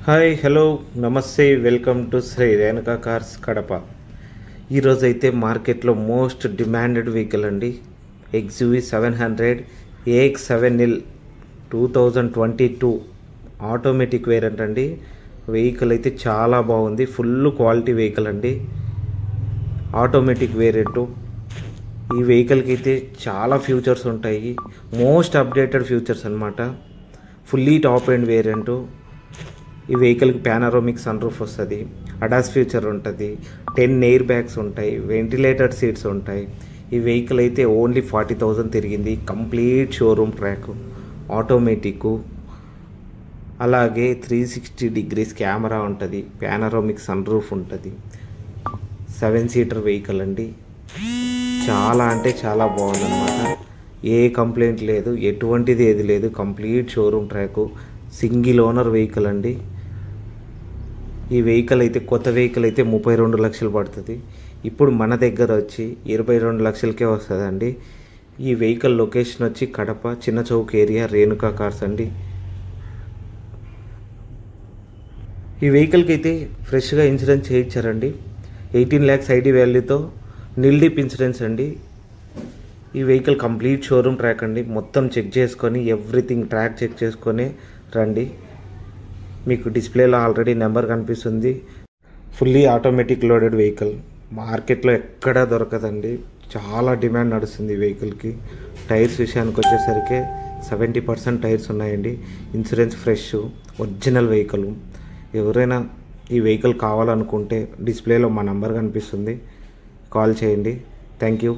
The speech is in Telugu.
హాయ్ హలో నమస్తే welcome to Shri Renuka cars Kadapa. ఈరోజైతే మార్కెట్లో మోస్ట్ డిమాండెడ్ వెహికల్ అండి XUV 700 AX7L 2022 ఆటోమేటిక్ వేరియంట్ అండి. వెహికల్ అయితే చాలా బాగుంది, ఫుల్ క్వాలిటీ వెహికల్ అండి, ఆటోమేటిక్ వేరియంట్. ఈ వెహికల్కి అయితే చాలా ఫ్యూచర్స్ ఉంటాయి, మోస్ట్ అప్డేటెడ్ ఫ్యూచర్స్ అనమాట. Fully top end variant. ఈ వెహికల్కి పానరోమిక్ సన్ రూఫ్ వస్తుంది, అడాస్ ఫ్యూచర్ ఉంటుంది, 10 ఎయిర్ బ్యాగ్స్ ఉంటాయి, వెంటిలేటెడ్ సీట్స్ ఉంటాయి. ఈ వెహికల్ అయితే ఓన్లీ 40,000 తిరిగింది. కంప్లీట్ షోరూమ్ ట్రాక్, ఆటోమేటిక్, అలాగే 360 డిగ్రీస్ కెమెరా ఉంటుంది, పానరోమిక్ సన్ రూఫ్ ఉంటుంది. 7 సీటర్ వెహికల్ అండి. చాలా అంటే చాలా బాగుందన్నమాట. ఏ కంప్లైంట్ లేదు, ఎటువంటిది ఏది లేదు. Complete showroom track, single owner vehicle అండి. ఈ వెహికల్ అయితే కొత్త వెహికల్ అయితే 32 లక్షలు పడుతుంది. ఇప్పుడు మన దగ్గర వచ్చి 22 లక్షలకే వస్తుందండి. ఈ వెహికల్ లొకేషన్ వచ్చి కడప చిన్న చౌక్ ఏరియా, రేణుకా కార్స్ అండి. ఈ వెహికల్కి అయితే ఫ్రెష్గా ఇన్సూరెన్స్ చేయించారండి. 18 lakhs ఐడి వాల్యూతో నిల్ డిప్ ఇన్సూరెన్స్ అండి. ఈ వెహికల్ కంప్లీట్ షోరూమ్ ట్రాక్ అండి. మొత్తం చెక్ చేసుకొని ఎవ్రీథింగ్ ట్రాక్ చెక్ చేసుకొని రండి. మీకు డిస్ప్లేలో ఆల్రెడీ నెంబర్ కనిపిస్తుంది. ఫుల్లీ ఆటోమేటిక్ లోడెడ్ వెహికల్ మార్కెట్లో ఎక్కడా దొరకదండి. చాలా డిమాండ్ నడుస్తుంది ఈ వెహికల్కి. టైర్స్ విషయానికి వచ్చేసరికి 70% టైర్స్ ఉన్నాయండి. Insurance fresh, original vehicle. ఎవరైనా ఈ వెహికల్ కావాలనుకుంటే డిస్ప్లేలో మా నంబర్ కనిపిస్తుంది, కాల్ చేయండి. Thank you.